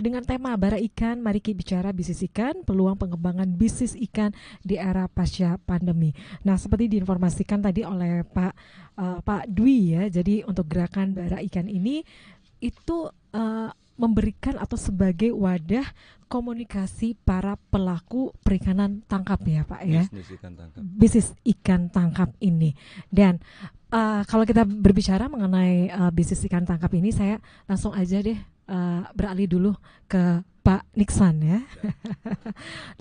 dengan tema Bara Ikan, mari kita bicara bisnis ikan, peluang pengembangan bisnis ikan di era pasca pandemi. Nah, seperti diinformasikan tadi oleh Pak Dwi ya, jadi untuk gerakan Bara Ikan ini itu memberikan atau sebagai wadah komunikasi para pelaku perikanan tangkap ya Pak ya, Bisnis ikan tangkap. bisnis ikan tangkap ini. Dan kalau kita berbicara mengenai bisnis ikan tangkap ini, saya langsung aja deh beralih dulu ke Pak Niksan ya.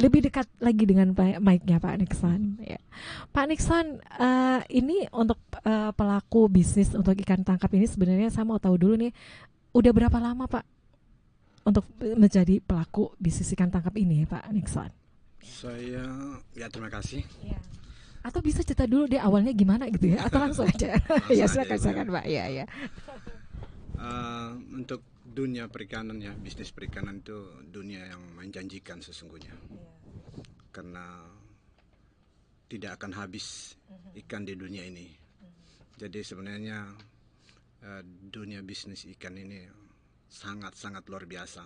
Lebih dekat lagi dengan mic-nya Pak Niksan. Ya. Pak Niksan, ini untuk pelaku bisnis untuk ikan tangkap ini sebenarnya saya mau tahu dulu nih, udah berapa lama Pak untuk menjadi pelaku bisnis ikan tangkap ini Pak Niksan? Terima kasih. Ya. Atau bisa cerita dulu deh awalnya gimana gitu ya, atau langsung aja. Ya silakan Pak. Ya. Untuk dunia perikanan ya, bisnis perikanan itu dunia yang menjanjikan sesungguhnya. Karena tidak akan habis ikan di dunia ini. Jadi sebenarnya dunia bisnis ikan ini sangat-sangat luar biasa.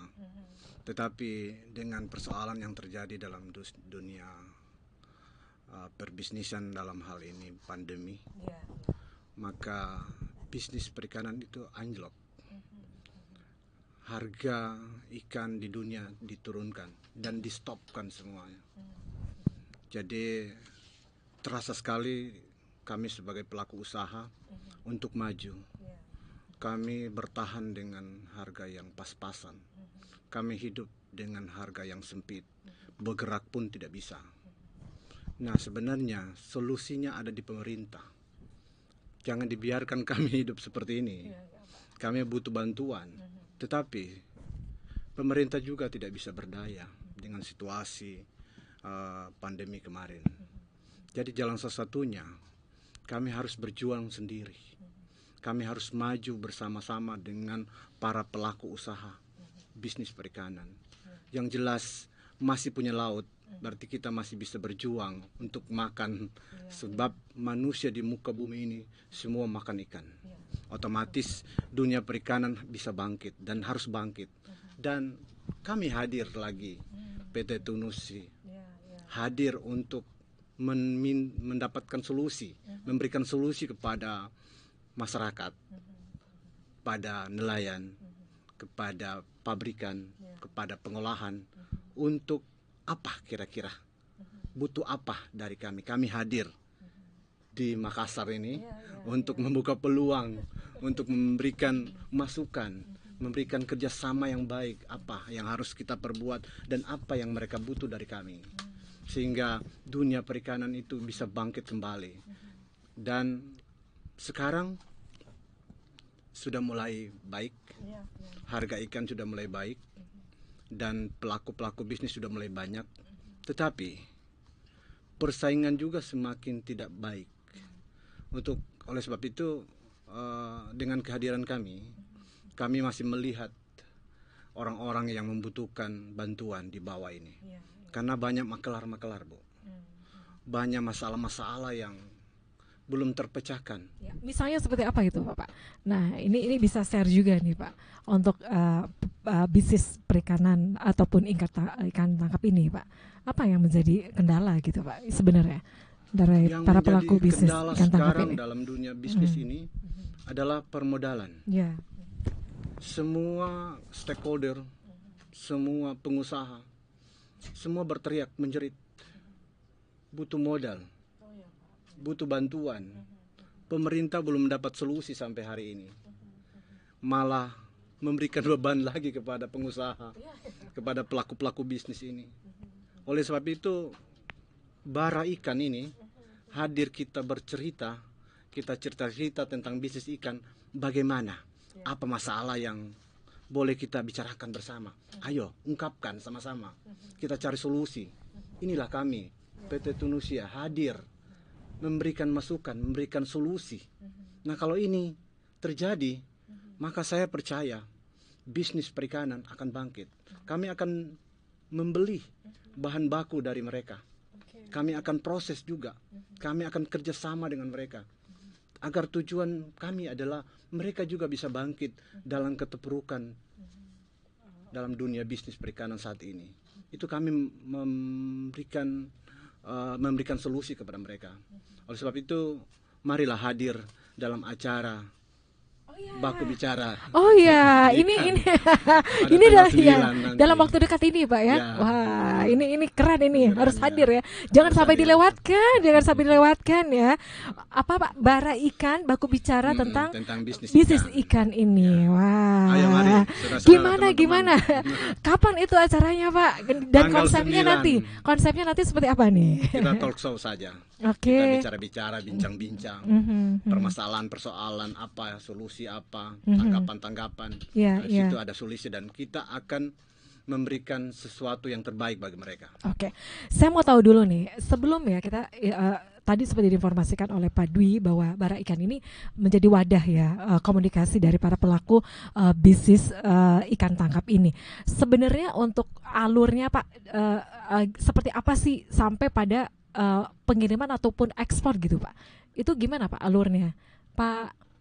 Tetapi dengan persoalan yang terjadi dalam dunia perbisnisan dalam hal ini pandemi, maka bisnis perikanan itu anjlok. Harga ikan di dunia diturunkan dan di-stopkan semuanya. Jadi terasa sekali kami sebagai pelaku usaha untuk maju. Kami bertahan dengan harga yang pas-pasan. Kami hidup dengan harga yang sempit. Bergerak pun tidak bisa. Nah, sebenarnya solusinya ada di pemerintah. Jangan dibiarkan kami hidup seperti ini. Kami butuh bantuan. Tetapi pemerintah juga tidak bisa berdaya dengan situasi pandemi kemarin. Jadi jalan satu-satunya kami harus berjuang sendiri. Kami harus maju bersama-sama dengan para pelaku usaha bisnis perikanan. Yang jelas masih punya laut, berarti kita masih bisa berjuang untuk makan. Sebab manusia di muka bumi ini semua makan ikan. Otomatis dunia perikanan bisa bangkit dan harus bangkit. Dan kami hadir lagi, PT Tunusi hadir untuk mendapatkan solusi, memberikan solusi kepada masyarakat, pada nelayan, kepada pabrikan, kepada pengolahan, untuk apa kira-kira, butuh apa dari kami. Kami hadir di Makassar ini untuk membuka peluang, untuk memberikan masukan, memberikan kerjasama yang baik, apa yang harus kita perbuat dan apa yang mereka butuh dari kami, sehingga dunia perikanan itu bisa bangkit kembali. Dan sekarang sudah mulai baik, harga ikan sudah mulai baik, dan pelaku-pelaku bisnis sudah mulai banyak. Tetapi persaingan juga semakin tidak baik. Oleh sebab itu, dengan kehadiran kami masih melihat orang-orang yang membutuhkan bantuan di bawah ini. Karena banyak makelar-makelar, Bu. Banyak masalah-masalah yang belum terpecahkan. Ya, misalnya seperti apa itu, Pak? Nah, ini bisa share juga nih, Pak, untuk bisnis perikanan ataupun ikan tangkap ini, Pak. Apa yang menjadi kendala gitu, Pak, sebenarnya dari yang para pelaku bisnis ikan tangkap ini? Dalam dunia bisnis ini adalah permodalan. Semua stakeholder, semua pengusaha, semua berteriak menjerit, butuh modal, butuh bantuan. Pemerintah belum mendapat solusi sampai hari ini, malah memberikan beban lagi kepada pengusaha, kepada pelaku-pelaku bisnis ini. Oleh sebab itu, Bara Ikan ini hadir, kita bercerita, kita cerita-cerita tentang bisnis ikan, bagaimana, apa masalah yang boleh kita bicarakan bersama. Ayo, ungkapkan sama-sama, kita cari solusi. Inilah kami, PT Tunusia, hadir memberikan masukan, memberikan solusi. Nah, kalau ini terjadi, maka saya percaya bisnis perikanan akan bangkit. Kami akan membeli bahan baku dari mereka. Kami akan proses juga. Kami akan kerjasama dengan mereka. Agar tujuan kami adalah mereka juga bisa bangkit dalam keterpurukan dalam dunia bisnis perikanan saat ini. Itu kami memberikan solusi kepada mereka. Oleh sebab itu, marilah hadir dalam acara Baku Bicara. Oh ya, ini Pada ini tanggal ya 9 nanti. dalam waktu dekat ini Pak ya. Ya. Wah, ini keren ini, Keren, harus ya. hadir ya. Jangan Harus sampai hadir. dilewatkan ya. Apa Pak, bara ikan Baku Bicara tentang bisnis bisnis ikan. ikan ini. Wah. Ayo mari, saudara-saudara, Gimana teman-teman. Kapan itu acaranya Pak? Dan Tanggal konsepnya nanti seperti apa nih? Kita talk show saja. Oke. Kita bicara-bicara, bincang-bincang, permasalahan-persoalan apa, solusi apa, tanggapan-tanggapan. Iya, Dari iya. situ ada solusi dan kita akan memberikan sesuatu yang terbaik bagi mereka. Oke, saya mau tahu dulu nih, sebelum ya kita tadi seperti diinformasikan oleh Pak Dwi bahwa bara ikan ini menjadi wadah ya komunikasi dari para pelaku bisnis ikan tangkap ini. Sebenarnya untuk alurnya Pak, seperti apa sih sampai pada pengiriman ataupun ekspor gitu Pak? Itu gimana Pak alurnya?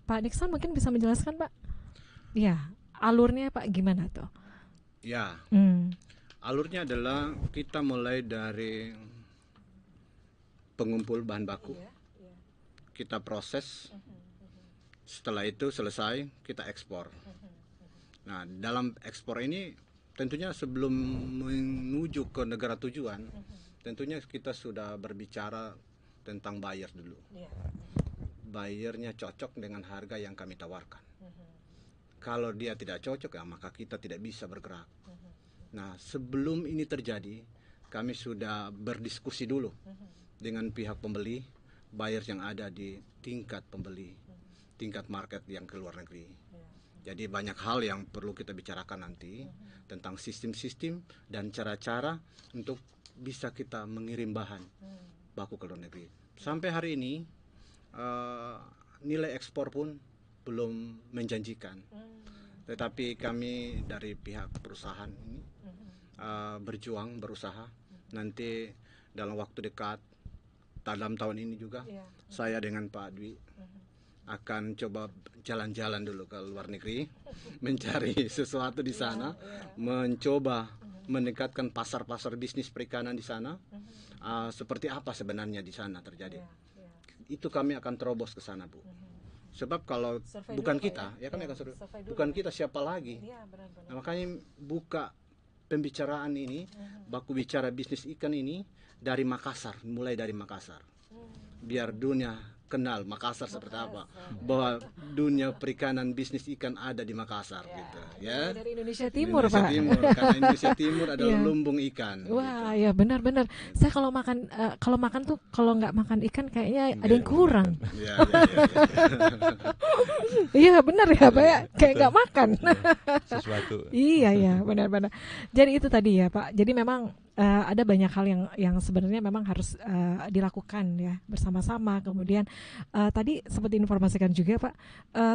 Pak Nixon mungkin bisa menjelaskan Pak? Ya, alurnya Pak gimana tuh? Ya, Hmm. alurnya adalah kita mulai dari pengumpul bahan baku, kita proses, setelah itu selesai kita ekspor. Nah, dalam ekspor ini tentunya sebelum menuju ke negara tujuan, tentunya kita sudah berbicara tentang buyer dulu. Buyernya cocok dengan harga yang kami tawarkan. Kalau dia tidak cocok, ya maka kita tidak bisa bergerak. Nah, sebelum ini terjadi, kami sudah berdiskusi dulu dengan pihak pembeli, buyer yang ada di tingkat pembeli, tingkat market yang ke luar negeri. Jadi banyak hal yang perlu kita bicarakan nanti tentang sistem-sistem dan cara-cara untuk bisa kita mengirim bahan baku ke luar negeri. Sampai hari ini nilai ekspor pun belum menjanjikan, tetapi kami dari pihak perusahaan ini berusaha nanti dalam waktu dekat, dalam tahun ini juga saya dengan Pak Dwi akan coba jalan-jalan dulu ke luar negeri, mencari sesuatu di sana, mencoba meningkatkan pasar-pasar bisnis perikanan di sana, seperti apa sebenarnya di sana terjadi. Itu kami akan terobos ke sana, Bu. Sebab kalau bukan kita, ya kami akan bukan kita, siapa lagi? Nah, makanya buka pembicaraan ini, baku bicara bisnis ikan ini dari Makassar, mulai dari Makassar. Biar dunia kenal Makassar seperti apa, bahwa dunia perikanan bisnis ikan ada di Makassar, gitu ya. Dari Indonesia Timur Indonesia Pak. Timur, karena Indonesia Timur adalah lumbung ikan. Wah, ya benar-benar. Saya kalau makan tuh kalau nggak makan ikan kayaknya ada yang kurang. Ya. Iya benar ya Pak ya, kayak nggak makan. Sesuatu. Iya benar-benar. Jadi itu tadi ya Pak. Jadi memang ada banyak hal yang sebenarnya memang harus dilakukan ya bersama-sama. Kemudian tadi seperti informasikan juga Pak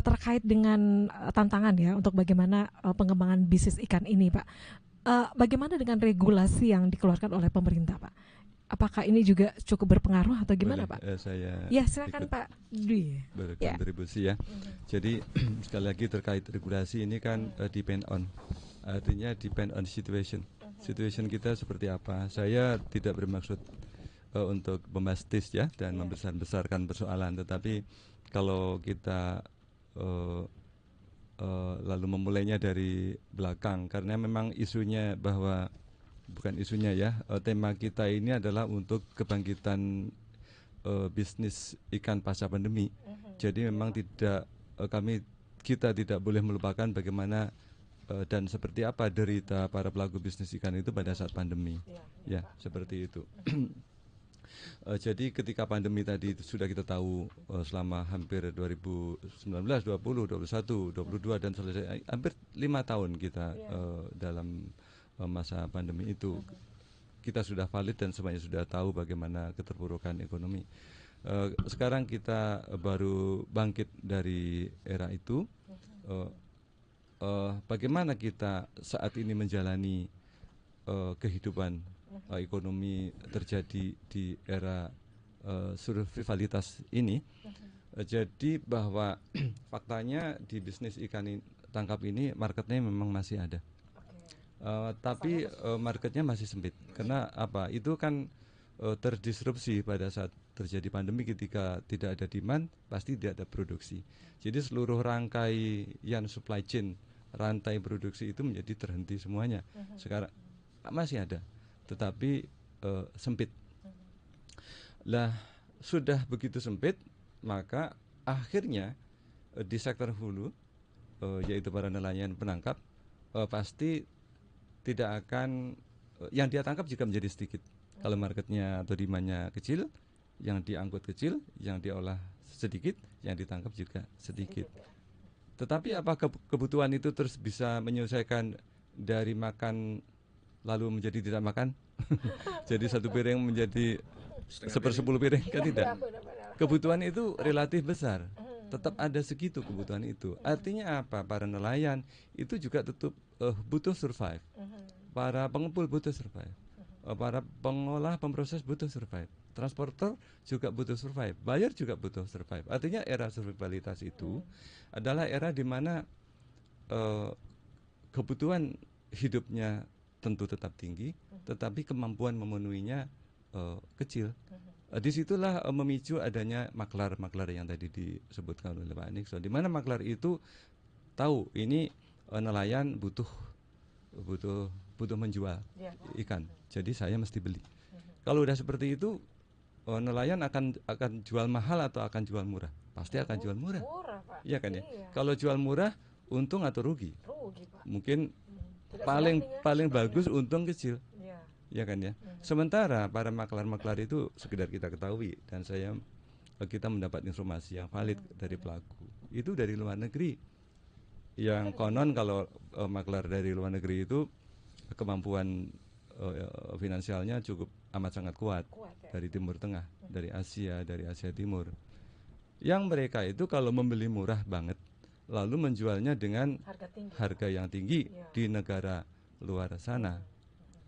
terkait dengan tantangan ya untuk bagaimana pengembangan bisnis ikan ini Pak. Bagaimana dengan regulasi yang dikeluarkan oleh pemerintah Pak? Apakah ini juga cukup berpengaruh atau gimana Boleh, Pak? saya Ya silakan ikut Pak Dwi. berkontribusi ya. Jadi sekali lagi terkait regulasi ini kan depend on, artinya depend on situation. Situation kita seperti apa? Saya tidak bermaksud untuk bombastis ya dan membesar-besarkan persoalan, tetapi kalau kita lalu memulainya dari belakang, karena memang isunya bahwa bukan isunya ya, tema kita ini adalah untuk kebangkitan bisnis ikan pasca pandemi. Jadi memang kita tidak boleh melupakan bagaimana dan seperti apa derita para pelaku bisnis ikan itu pada saat pandemi. Ya, seperti itu. Jadi ketika pandemi tadi sudah kita tahu selama hampir 2019, 20, 21, 22 dan selesai hampir 5 tahun kita dalam masa pandemi itu. Kita sudah valid dan semuanya sudah tahu bagaimana keterpurukan ekonomi. Sekarang kita baru bangkit dari era itu. Bagaimana kita saat ini menjalani kehidupan ekonomi terjadi di era survivalitas ini. Jadi bahwa faktanya di bisnis ikan tangkap ini marketnya memang masih ada. Tapi marketnya masih sempit. Karena apa? Itu kan terdisrupsi pada saat terjadi pandemi. Ketika tidak ada demand, pasti tidak ada produksi. Jadi seluruh rangkaian supply chain, rantai produksi itu menjadi terhenti semuanya. Sekarang masih ada, tetapi sempit. Lah, sudah begitu sempit, maka akhirnya di sektor hulu, yaitu para nelayan penangkap, pasti tidak akan yang dia tangkap juga menjadi sedikit. Kalau marketnya atau demandnya kecil, yang diangkut kecil, yang diolah sedikit, yang ditangkap juga sedikit. Tetapi apakah kebutuhan itu terus bisa menyelesaikan dari makan lalu menjadi tidak makan? Jadi satu piring menjadi sepersepuluh piring kan tidak. Kebutuhan itu relatif besar. Tetap ada segitu kebutuhan itu. Artinya apa? Para nelayan itu juga tetap butuh survive. Para pengepul butuh survive. Para pengolah, pemproses butuh survive. Transporter juga butuh survive. Buyer juga butuh survive. Artinya era survivalitas itu adalah era di mana kebutuhan hidupnya tentu tetap tinggi, tetapi kemampuan memenuhinya kecil. Disitulah memicu adanya maklar-maklar yang tadi disebutkan oleh Pak Nixon, di mana maklar itu tahu ini nelayan butuh menjual ikan, jadi saya mesti beli. Kalau udah seperti itu, nelayan akan jual mahal atau akan jual murah? Pasti akan jual murah. Pak. Iya kan ya? Kalau jual murah, untung atau rugi? Pak. Mungkin Tidak paling bagus untung kecil. Iya. Ya kan ya. Sementara para maklar-maklar itu sekedar kita ketahui, dan kita mendapat informasi yang valid dari pelaku. Itu dari luar negeri. Yang konon kalau maklar dari luar negeri itu kemampuan finansialnya cukup amat sangat kuat dari Timur Tengah, dari Asia Timur. Yang mereka itu kalau membeli murah banget, lalu menjualnya dengan harga yang tinggi di negara luar sana.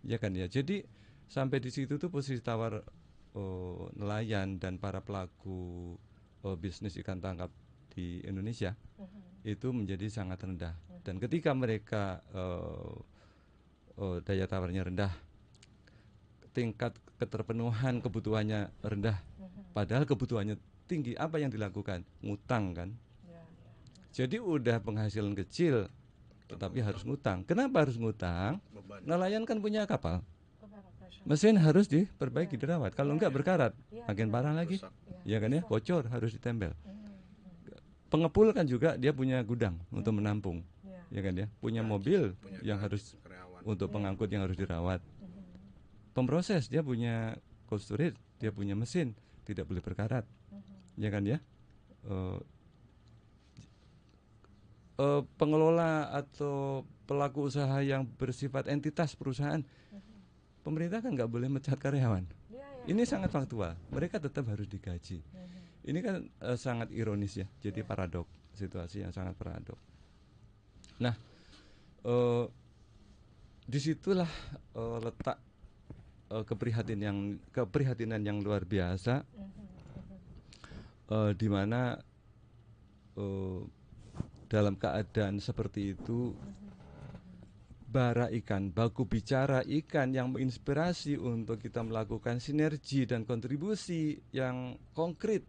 Ya kan ya. Jadi sampai di situ tuh posisi tawar nelayan dan para pelaku bisnis ikan tangkap di Indonesia itu menjadi sangat rendah. Dan ketika mereka daya tawarnya rendah, tingkat keterpenuhan kebutuhannya rendah, padahal kebutuhannya tinggi, apa yang dilakukan? Ngutang kan. Jadi udah penghasilan kecil, tetapi harus ngutang. Kenapa harus ngutang? Nelayan kan punya kapal, mesin harus diperbaiki, dirawat. Kalau enggak berkarat, makin parah lagi. Ya kan ya, bocor, harus ditempel. Pengepul kan juga dia punya gudang untuk menampung. Ya kan ya, punya mobil yang harus untuk pengangkut yang harus dirawat. Pemproses dia punya cold storage, dia punya mesin, tidak boleh berkarat. Ya kan ya. Pengelola atau pelaku usaha yang bersifat entitas perusahaan, pemerintah kan nggak boleh mecat karyawan. Ini sangat faktual. Mereka tetap harus digaji. Ini kan sangat ironis ya. Jadi paradok, situasi yang sangat paradok. Nah, disitulah letak keprihatinan yang luar biasa, di mana dalam keadaan seperti itu, bara ikan, baku bicara ikan yang menginspirasi untuk kita melakukan sinergi dan kontribusi yang konkret,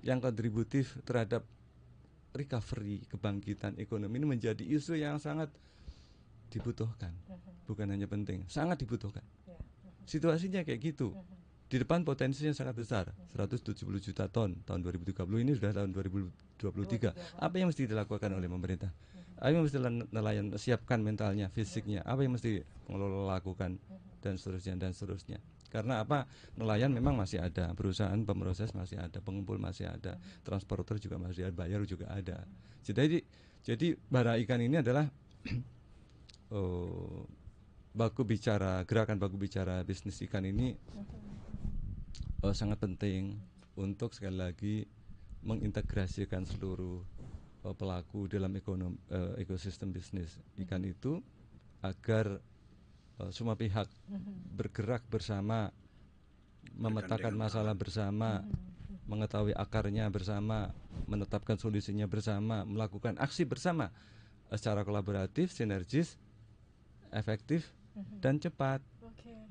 yang kontributif terhadap recovery, kebangkitan ekonomi, ini menjadi isu yang sangat dibutuhkan. Bukan hanya penting, sangat dibutuhkan. Situasinya kayak gitu. Di depan potensinya sangat besar, 170 juta ton tahun 2030, ini sudah tahun 2023. Apa yang mesti dilakukan oleh pemerintah? Apa yang mesti nelayan siapkan mentalnya, fisiknya? Apa yang mesti pengelola lakukan? Dan seterusnya. Karena apa? Nelayan memang masih ada, perusahaan pemproses masih ada, pengumpul masih ada, transporter juga masih ada, buyer juga ada. Jadi bara ikan ini adalah gerakan baku bicara bisnis ikan ini sangat penting untuk sekali lagi mengintegrasikan seluruh pelaku dalam ekosistem bisnis ikan itu, agar semua pihak bergerak bersama, memetakan masalah bersama, mengetahui akarnya bersama, menetapkan solusinya bersama, melakukan aksi bersama secara kolaboratif, sinergis, efektif dan cepat.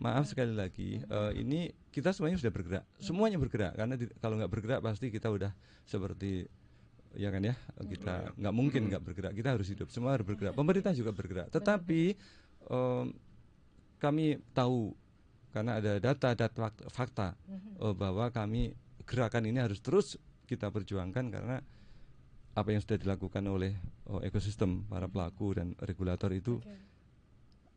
Maaf sekali lagi, ini kita semuanya sudah bergerak, semuanya bergerak, karena kalau nggak bergerak pasti kita udah seperti ya kan ya, kita nggak mungkin nggak bergerak, kita harus hidup, semua harus bergerak, pemerintah juga bergerak, tetapi kami tahu karena ada data fakta bahwa gerakan ini harus terus kita perjuangkan, karena apa yang sudah dilakukan oleh ekosistem para pelaku dan regulator itu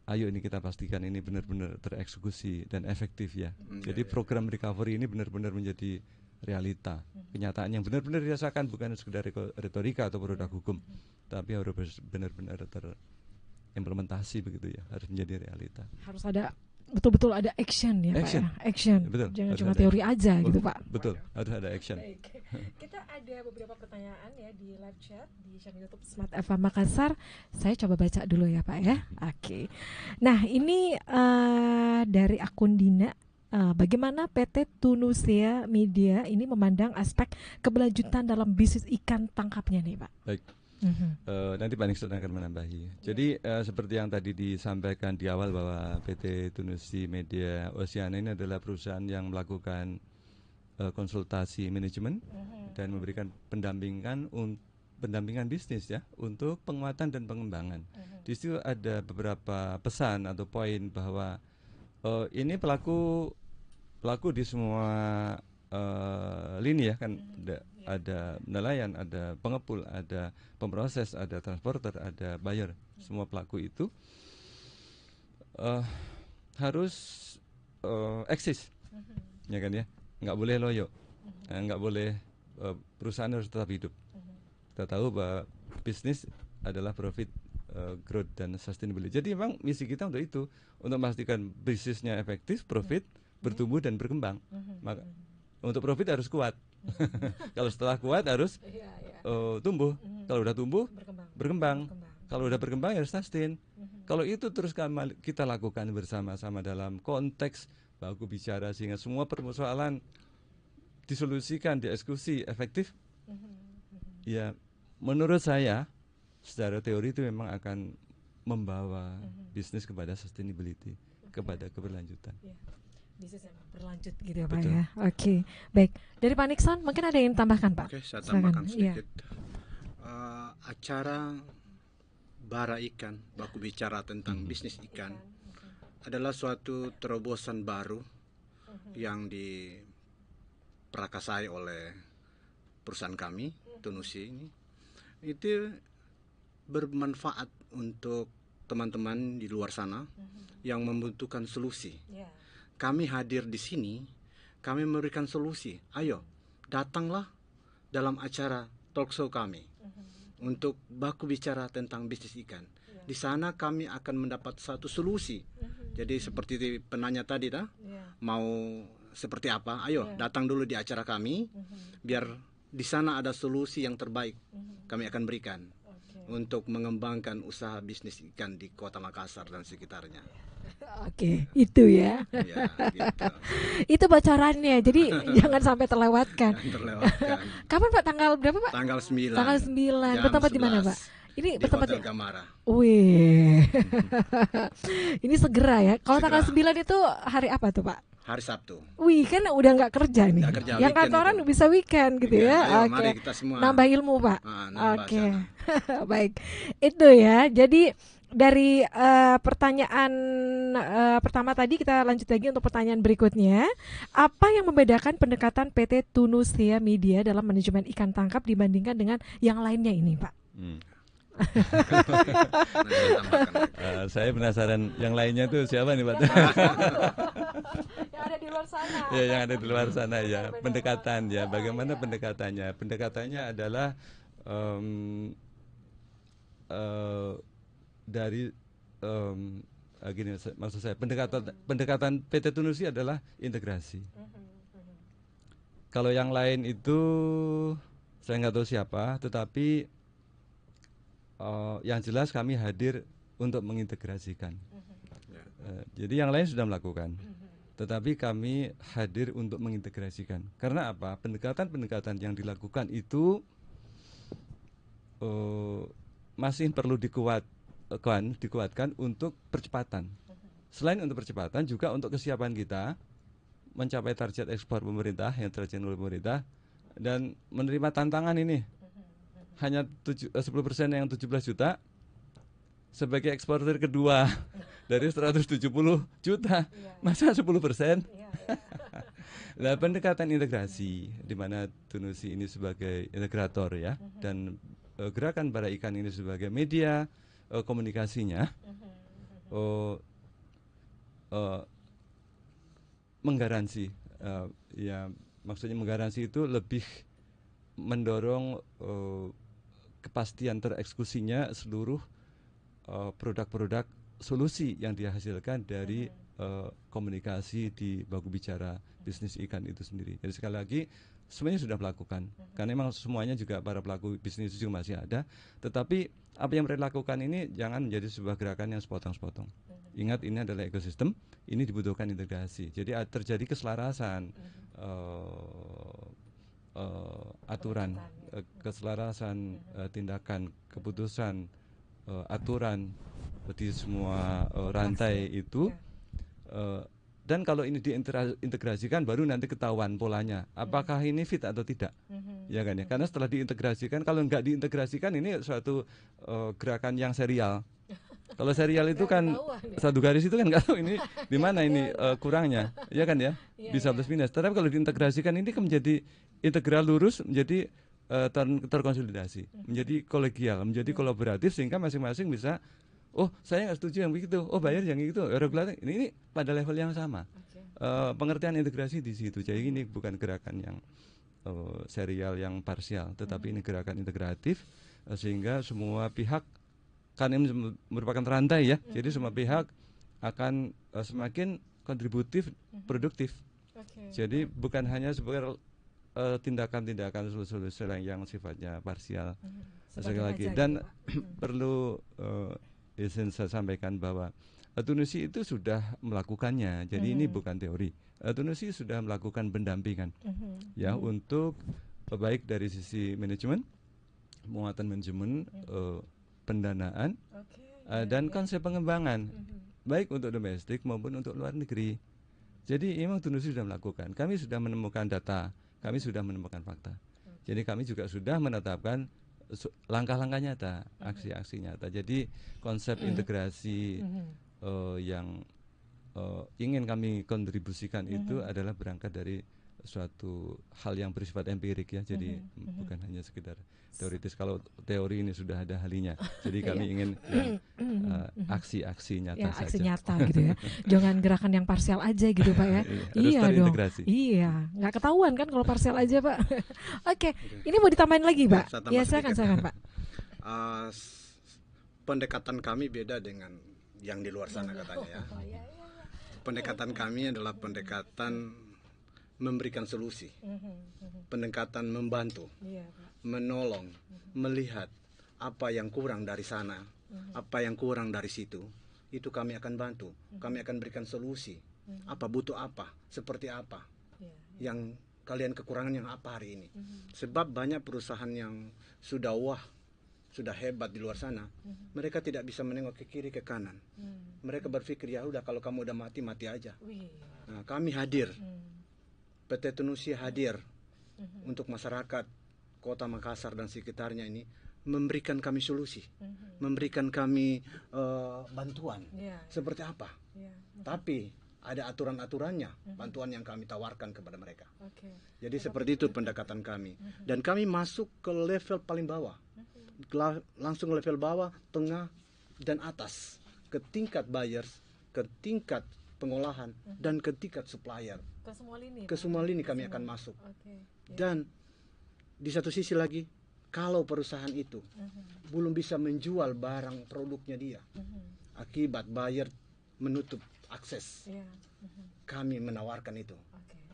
ayo ini kita pastikan ini benar-benar tereksekusi dan efektif ya. Jadi program recovery ini benar-benar menjadi realita, kenyataan yang benar-benar dirasakan, bukan sekedar retorika atau produk hukum, tapi harus benar-benar terimplementasi begitu ya, harus menjadi realita. Harus ada betul-betul ada action ya action. Pak ya, action. Betul, Jangan cuma teori aja gitu Pak. Betul, harus ada action. Baik. Kita ada beberapa pertanyaan ya di live chat di channel YouTube Smart FM Makassar. Saya coba baca dulu ya Pak ya. Oke. Nah ini dari akun Dina. Bagaimana PT Tunusia Media ini memandang aspek keberlanjutan dalam bisnis ikan tangkapnya nih Pak? Baik. Nanti Pak Nixon akan menambahi. Jadi seperti yang tadi disampaikan di awal bahwa PT Tunusi Media Oceana ini adalah perusahaan yang melakukan konsultasi manajemen dan memberikan pendampingan bisnis ya untuk penguatan dan pengembangan. Di situ ada beberapa pesan atau poin bahwa ini pelaku di semua lini ya kan, ada nelayan, ada pengepul, ada pemproses, ada transporter, ada buyer. Semua pelaku itu harus eksis, ya kan ya, nggak boleh loyo, nggak boleh, perusahaan harus tetap hidup. Kita tahu bahwa bisnis adalah profit, growth dan sustainability. Jadi memang misi kita untuk itu, untuk memastikan bisnisnya efektif, profit, bertumbuh dan berkembang. Maka untuk profit harus kuat. Kalau setelah kuat harus tumbuh. Kalau udah tumbuh berkembang. Kalau udah berkembang harus sustain. Kalau itu terus kita lakukan bersama-sama dalam konteks baku bicara sehingga semua persoalan disolusikan, dieksekusi efektif. Ya, menurut saya secara teori itu memang akan membawa bisnis kepada sustainability, kepada keberlanjutan. Bisnis yang berlanjut gitu ya Pak ya. Oke, baik. Dari Pak Nixon mungkin ada yang tambahkan Pak? Oke, saya tambahkan sedikit. Acara Bara Ikan, baku bicara tentang bisnis ikan, adalah suatu terobosan baru yang diperakasai oleh perusahaan kami, Tunusi ini. Itu bermanfaat untuk teman-teman di luar sana yang membutuhkan solusi. Kami hadir di sini, kami memberikan solusi. Ayo, datanglah dalam acara talkshow kami untuk baku bicara tentang bisnis ikan. Di sana kami akan mendapat satu solusi. Jadi seperti penanya tadi, mau seperti apa? Ayo, datang dulu di acara kami, biar di sana ada solusi yang terbaik kami akan berikan untuk mengembangkan usaha bisnis ikan di Kota Makassar dan sekitarnya. Oke, itu ya. Ya, gitu. Itu bocorannya. Jadi jangan sampai terlewatkan. Kapan Pak? Tanggal berapa Pak? Tanggal 9. Tanggal 9. Bertempat di mana Pak? Ini di bertempat Hotel Gamara. Wih. Ini segera ya. Kalau tanggal 9 itu hari apa tuh Pak? Hari Sabtu. Wih, kan udah nggak kerja nih. Nggak kerja, yang kantoran itu bisa weekend gitu ya. Ayo, mari kita semua nambah ilmu Pak. nambah Oke. sana. Baik. Itu ya. Jadi dari pertanyaan pertama tadi kita lanjut lagi untuk pertanyaan berikutnya. Apa yang membedakan pendekatan PT Tunusia Media dalam manajemen ikan tangkap dibandingkan dengan yang lainnya ini Pak? Saya penasaran yang lainnya tuh siapa nih Pak? Yang ada di luar sana. Ya, yang ada di luar sana ya. Pendekatan ya. Bagaimana pendekatannya? Pendekatannya adalah dari gini, maksud saya pendekatan PT Tunusi adalah integrasi. Kalau yang lain itu saya nggak tahu siapa, tetapi yang jelas kami hadir untuk mengintegrasikan. Jadi yang lain sudah melakukan, tetapi kami hadir untuk mengintegrasikan. Karena apa? Pendekatan-pendekatan yang dilakukan itu masih perlu dikuat dikuatkan untuk percepatan. Selain untuk percepatan, juga untuk kesiapan kita mencapai target ekspor pemerintah yang terjadi oleh pemerintah dan menerima tantangan ini. Hanya 10% yang 17 juta sebagai eksportir kedua dari 170 juta, masa 10%? Nah, pendekatan integrasi di mana Tunusi ini sebagai integrator ya, dan gerakan Bara Ikan ini sebagai media komunikasinya menggaransi, ya maksudnya menggaransi itu lebih mendorong kepastian tereksekusinya seluruh produk-produk solusi yang dihasilkan dari komunikasi di baku bicara bisnis ikan itu sendiri. Jadi sekali lagi semuanya sudah melakukan, karena memang semuanya juga para pelaku bisnis juga masih ada, tetapi apa yang mereka lakukan ini jangan menjadi sebuah gerakan yang sepotong-sepotong. Ingat, ini adalah ekosistem, ini dibutuhkan integrasi. Jadi terjadi keselarasan aturan, keselarasan tindakan, keputusan, aturan di semua rantai itu, dan kalau ini diintegrasikan baru nanti ketahuan polanya apakah ini fit atau tidak, ya kan ya, karena setelah diintegrasikan, kalau nggak diintegrasikan ini suatu gerakan yang serial. Kalau serial itu kan satu garis itu kan nggak tahu ini di mana ini kurangnya, ya kan ya, bisa plus minus. Tetapi kalau diintegrasikan ini kan menjadi integral, lurus, menjadi terkonsolidasi, menjadi kolegial, menjadi kolaboratif, sehingga masing-masing bisa, oh saya nggak setuju yang begitu, oh bayar yang itu, regulator ini pada level yang sama. Pengertian integrasi di situ. Jadi ini bukan gerakan yang serial yang parsial, tetapi ini gerakan integratif, sehingga semua pihak, kan ini merupakan rantai ya, jadi semua pihak akan semakin kontributif, produktif. Jadi bukan hanya sebagai tindakan-tindakan solusi yang sifatnya parsial. Sekali lagi, dan perlu izin saya sampaikan bahwa Tunusi itu sudah melakukannya, jadi ini bukan teori. Tunusi sudah melakukan pendampingan ya, untuk baik dari sisi manajemen, muatan manajemen, pendanaan, dan konsep pengembangan, baik untuk domestik maupun untuk luar negeri. Jadi memang Tunusi sudah melakukan, kami sudah menemukan data, kami sudah menemukan fakta. Jadi kami juga sudah menetapkan langkah-langkah nyata, aksi-aksi nyata. Jadi konsep integrasi yang ingin kami kontribusikan itu adalah berangkat dari suatu hal yang bersifat empirik ya, jadi bukan hanya sekedar teoritis. Kalau teori ini sudah ada ahlinya, jadi kami ingin aksi-aksi nyata saja. Aksi nyata gitu ya, jangan gerakan yang parsial aja gitu Pak ya. Iya dong, iya, nggak ketahuan kan kalau parsial aja Pak. Oke, ini mau ditambahin lagi Pak? Ya silakan Pak. Pendekatan kami beda dengan yang di luar sana katanya ya. Pendekatan kami adalah pendekatan memberikan solusi, pendekatan membantu, menolong, melihat apa yang kurang dari sana, apa yang kurang dari situ, itu kami akan bantu, kami akan berikan solusi, apa butuh apa, seperti apa, yang kalian kekurangan yang apa hari ini. Sebab banyak perusahaan yang sudah sudah hebat di luar sana, mereka tidak bisa menengok ke kiri ke kanan, mereka berpikir ya udah kalau kamu udah mati aja. Nah, kami hadir. PT Tunusi hadir untuk masyarakat Kota Makassar dan sekitarnya ini, memberikan kami solusi, memberikan kami bantuan. Seperti apa? Tapi ada aturan-aturannya, bantuan yang kami tawarkan kepada mereka. Jadi seperti itu pendekatan kami. Dan kami masuk ke level paling bawah, langsung level bawah, tengah, dan atas, ke tingkat buyers, ke tingkat pengolahan, dan ke tingkat supplier. Ke semua lini kami akan masuk. Dan di satu sisi lagi, kalau perusahaan itu belum bisa menjual barang produknya dia, akibat buyer menutup akses, kami menawarkan itu.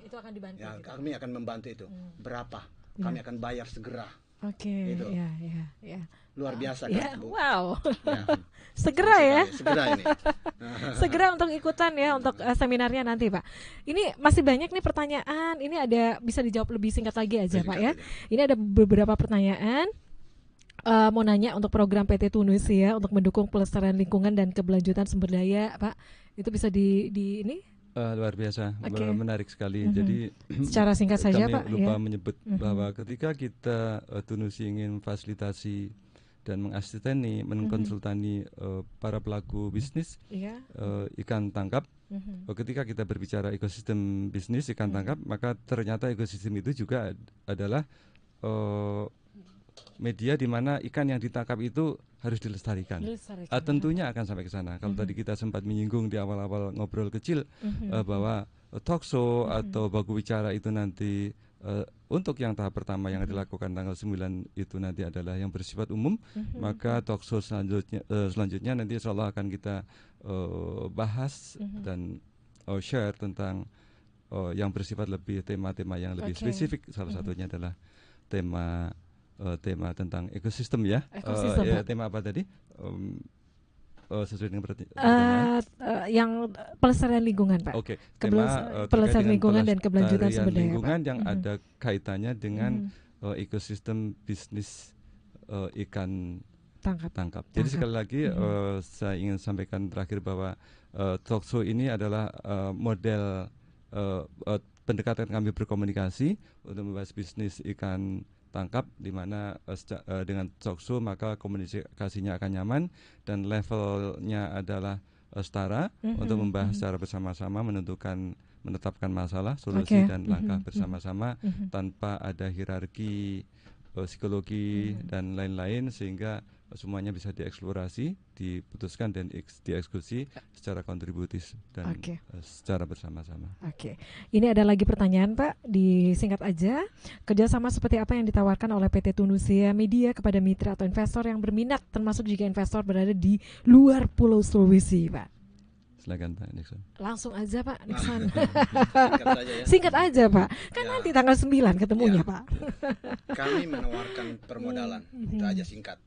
Itu akan dibantu. Ya, kami akan membantu itu. Berapa? Kami akan bayar segera. Gitu. Ya. Luar biasa kan, Bu? Wow. Segera ya. Segera ini. Segera untuk ikutan ya, untuk seminarnya nanti Pak. Ini masih banyak nih pertanyaan. Ini ada, bisa dijawab lebih singkat lagi aja Pak ya. Ini ada beberapa pertanyaan. mau nanya untuk program PT Tunus ya untuk mendukung pelestarian lingkungan dan keberlanjutan sumber daya, Pak. Itu bisa di ini Luar biasa, Oke. menarik sekali. Mhm. Jadi secara singkat saja, kami Pak. lupa Ya. menyebut bahwa ketika kita Tunusi ingin fasilitasi dan mengasisteni, mengkonsultani para pelaku bisnis Iya. ikan tangkap. Mhm. Ketika kita berbicara ekosistem bisnis ikan tangkap, maka ternyata ekosistem itu juga adalah media di mana ikan yang ditangkap itu harus dilestarikan. Tentunya akan sampai ke sana. Kalau tadi kita sempat menyinggung di awal-awal ngobrol kecil bahwa talk show atau baku bicara itu nanti untuk yang tahap pertama yang dilakukan tanggal 9 itu nanti adalah yang bersifat umum, maka talk show selanjutnya nanti insya Allah akan kita bahas dan share tentang yang bersifat lebih tema-tema yang lebih spesifik. Salah satunya adalah tema tentang ekosistem ya. Ekosistem, Pak. Tema apa tadi? Sesuai dengan pertanyaan. Yang pelestarian lingkungan, Pak. Oke, tema pelestarian lingkungan dan keberlanjutan sumber daya, lingkungan Pak. yang ada kaitannya dengan ekosistem bisnis ikan tangkap. Jadi sekali lagi saya ingin sampaikan terakhir bahwa talk show ini adalah model pendekatan kami berkomunikasi untuk membahas bisnis ikan tangkap, di mana dengan talk show maka komunikasinya akan nyaman dan levelnya adalah setara untuk membahas secara bersama-sama, menetapkan masalah, solusi dan langkah bersama-sama tanpa ada hierarki psikologi dan lain-lain, sehingga semuanya bisa dieksplorasi, diputuskan dan dieksekusi secara kontributif dan secara bersama-sama. Oke. Ini ada lagi pertanyaan, Pak, disingkat aja. Kerjasama seperti apa yang ditawarkan oleh PT Tunusia Media kepada mitra atau investor yang berminat, termasuk jika investor berada di luar Pulau Sulawesi, Pak? Silakan Pak Nixon. Langsung aja Pak Nixon. Singkat saja ya. Singkat aja Pak. Kan Ya. nanti tanggal 9 ketemunya Ya. Pak. Kami menawarkan permodalan, itu aja singkat.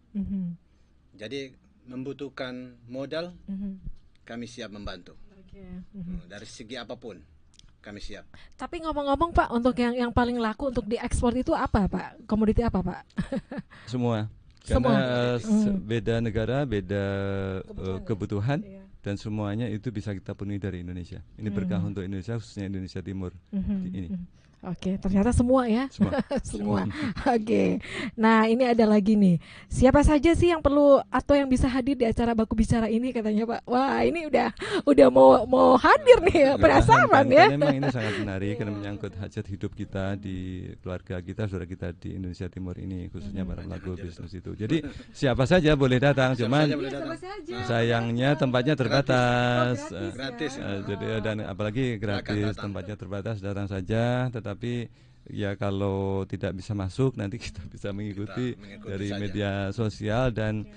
Jadi membutuhkan modal, kami siap membantu. Dari segi apapun kami siap. Tapi ngomong-ngomong Pak, untuk yang paling laku untuk diekspor itu apa Pak? Komoditi apa Pak? Semua. Karena beda negara, beda kebutuhan. Iya. Dan semuanya itu bisa kita penuhi dari Indonesia. Ini berkah untuk Indonesia, khususnya Indonesia Timur. Ini. Oke, ternyata semua ya. Semua. Semua. Oke. Nah, ini ada lagi nih. Siapa saja sih yang perlu atau yang bisa hadir di acara baku bicara ini katanya Pak? Wah, ini udah mau hadir nih, penasaran ya. Memang ini sangat menarik karena menyangkut hajat hidup kita di keluarga kita, saudara kita di Indonesia Timur ini, khususnya para pelaku bisnis itu. Jadi siapa saja boleh datang, cuman sayangnya tempatnya terbatas. Gratis. Jadi dan apalagi gratis, tempatnya terbatas, datang saja. Tapi ya kalau tidak bisa masuk, nanti kita bisa mengikuti dari saja. media sosial dan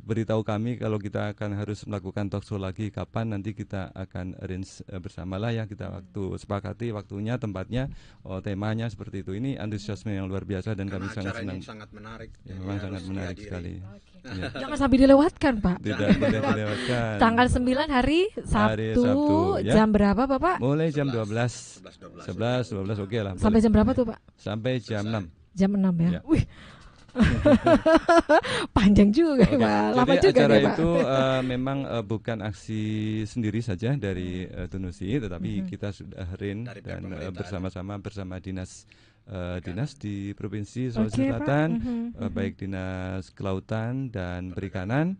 beritahu kami kalau kita akan harus melakukan talk show lagi kapan, nanti kita akan arrange bersamalah ya, kita sepakati waktunya, tempatnya, temanya seperti itu. Ini antusiasme yang luar biasa dan kami sangat senang. Sangat menarik. Ya, memang sangat menarik sekali. Ya. Jangan sampai dilewatkan Pak. Tidak boleh dilewatkan. Tanggal 9 hari Sabtu, ya. jam berapa Bapak? Mulai jam 12. 11, 12 oke lah. Sampai jam berapa tuh Pak? Sampai jam 6. Jam 6 ya. Ya. Wih. Panjang juga Pak. Lama Jadi juga acara nih, Pak. itu memang bukan aksi sendiri saja dari Tunusi, tetapi kita sudah rin Dari dan pemerintah. bersama dinas di Provinsi Sulawesi Selatan, baik dinas kelautan dan perikanan,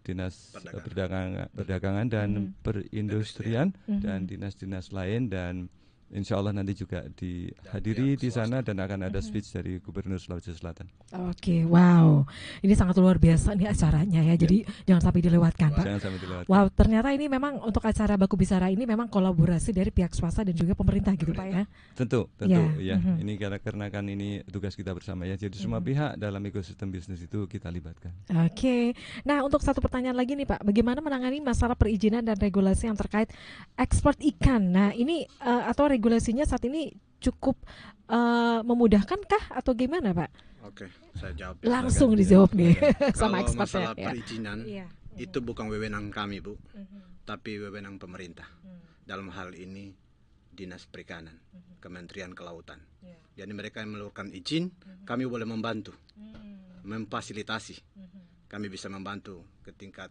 dinas perdagangan dan perindustrian, dan dinas-dinas lain, dan insya Allah nanti juga dihadiri di sana dan akan ada speech dari Gubernur Sulawesi Selatan. Oke, wow, ini sangat luar biasa nih acaranya ya. Jadi jangan sampai dilewatkan Pak. Jangan sampai dilewatkan. Wow, ternyata ini memang untuk acara baku bicara ini memang kolaborasi dari pihak swasta dan juga pemerintah gitu Pak ya. Tentu Ya, ya. Ini karena kan ini tugas kita bersama ya. Jadi semua pihak dalam ekosistem bisnis itu kita libatkan. Oke, nah untuk satu pertanyaan lagi nih Pak, bagaimana menangani masalah perizinan dan regulasi yang terkait ekspor ikan? Nah ini atau regulasinya saat ini cukup memudahkankah atau gimana Pak? Oke, saya jawab. Langsung dijawab nih sama Kalau ekspertnya. masalah perizinan itu bukan wewenang kami Bu, tapi wewenang pemerintah. Dalam hal ini Dinas Perikanan, Kementerian Kelautan. Jadi mereka yang mengeluarkan izin, kami boleh membantu, memfasilitasi. Kami bisa membantu ke tingkat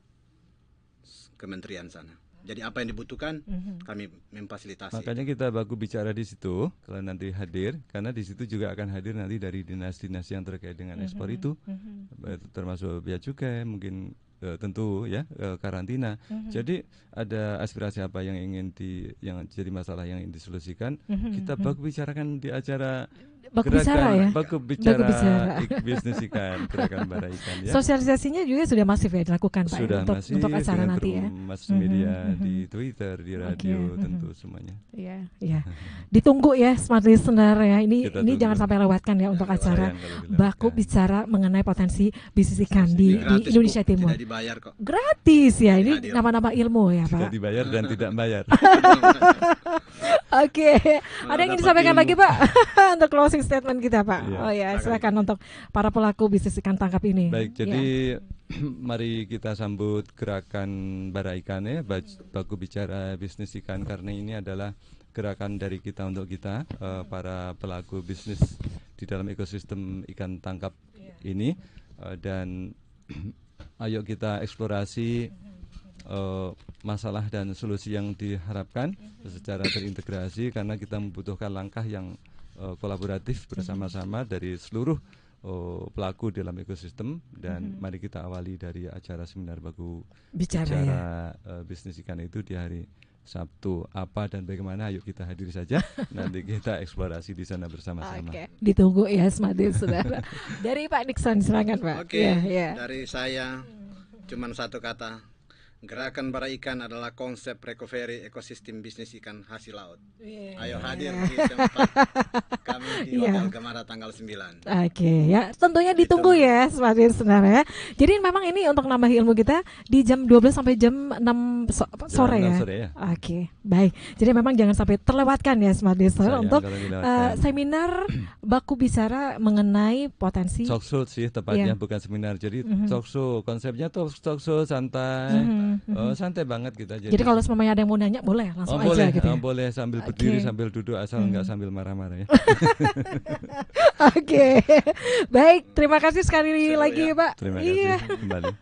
kementerian sana. Jadi apa yang dibutuhkan, kami memfasilitasi. Makanya kita baku bicara di situ kalau nanti hadir, karena di situ juga akan hadir nanti dari dinas-dinas yang terkait dengan ekspor itu, termasuk bea cukai, mungkin tentu ya karantina. Jadi ada aspirasi apa yang yang jadi masalah yang ingin disolusikan, kita baku bicarakan di acara Baku bicara ya. Baku Baku bicara bicara. bisnis ikan, gerakan bara ikan ya. Sosialisasinya juga sudah masif ya dilakukan Pak Sudah ya, masih untuk acara dengan nanti ya. mass media di Twitter, di radio, tentu semuanya. Iya, iya. Ditunggu ya smart listener ya. Ini Kita tunggu. jangan sampai lewatkan ya untuk acara Sayang kalau dilewatkan. baku bicara mengenai potensi bisnis ikan di Gratis, Indonesia Bu. Timur. Tidak dibayar kok. Gratis ya. Ini Hadir. nama-nama ilmu ya Tidak Pak. dibayar dan tidak bayar. Oke. Ada yang ingin dapat disampaikan ilmu. lagi Pak untuk closing statement kita Pak. Iya. Oh ya, silakan untuk para pelaku bisnis ikan tangkap ini. Baik, Ya. jadi mari kita sambut gerakan bara ikan ya, baku bicara bisnis ikan, karena ini adalah gerakan dari kita untuk kita, para pelaku bisnis di dalam ekosistem ikan tangkap ini, dan ayo kita eksplorasi masalah dan solusi yang diharapkan secara terintegrasi, karena kita membutuhkan langkah yang kolaboratif bersama-sama dari seluruh pelaku dalam ekosistem, dan mari kita awali dari acara seminar baku Bicara ya. bisnis ikan itu di hari Sabtu. Apa dan bagaimana, ayo kita hadir saja. Nanti kita eksplorasi di sana bersama-sama. Oke, ditunggu ya smart listener. Dari Pak Nixon silakan Pak. Oke, Ya, ya. dari saya cuman satu kata. Gerakan bara ikan adalah konsep recovery ekosistem bisnis ikan hasil laut. Ayo hadir di tempat kami di Hotel Gemara tanggal 9. Oke ya, tentunya ditunggu ya smart listener ya. Jadi memang ini untuk nambah ilmu kita di jam 12 sampai jam 6 sore Jam 6 ya. sore ya. Oke, baik. Jadi memang jangan sampai terlewatkan ya smart listener Sayang untuk kalau dilewatkan. seminar baku bicara mengenai potensi. Talk show sih tepatnya, Iya. bukan seminar. Jadi talk show, konsepnya talk show santai. Santai banget kita. Jadi kalau semuanya ada yang mau nanya boleh langsung aja boleh, gitu ya. boleh sambil berdiri, Oke. sambil duduk, asal nggak sambil marah-marah ya. Oke, baik. Terima kasih sekali Seru lagi ya. Pak. Terima Iya. kasih kembali.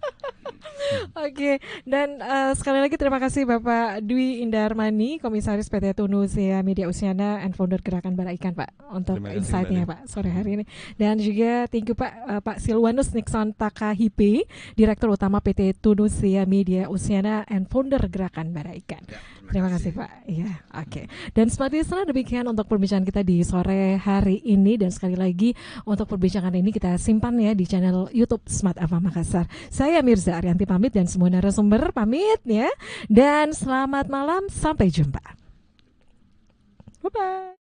Oke, dan sekali lagi terima kasih Bapak Dwi Indarmani, Komisaris PT Tunisia Media Oceana and founder Gerakan Bara Ikan Pak, untuk Terima kasih insight-nya kembali. Pak sore hari ini. Dan juga thank you Pak Silwanus Nixon Takahipe, Direktur Utama PT Tunisia Media Oceana and founder Gerakan Bara Ikan. Ya, Terima kasih Pak. Iya, oke. Dan smart listener, demikian untuk perbincangan kita di sore hari ini, dan sekali lagi untuk perbincangan ini kita simpan ya di channel YouTube Smart FM Makassar. Saya Mirza Arianti pamit dan semua narasumber pamit ya. Dan selamat malam, sampai jumpa. Bye bye.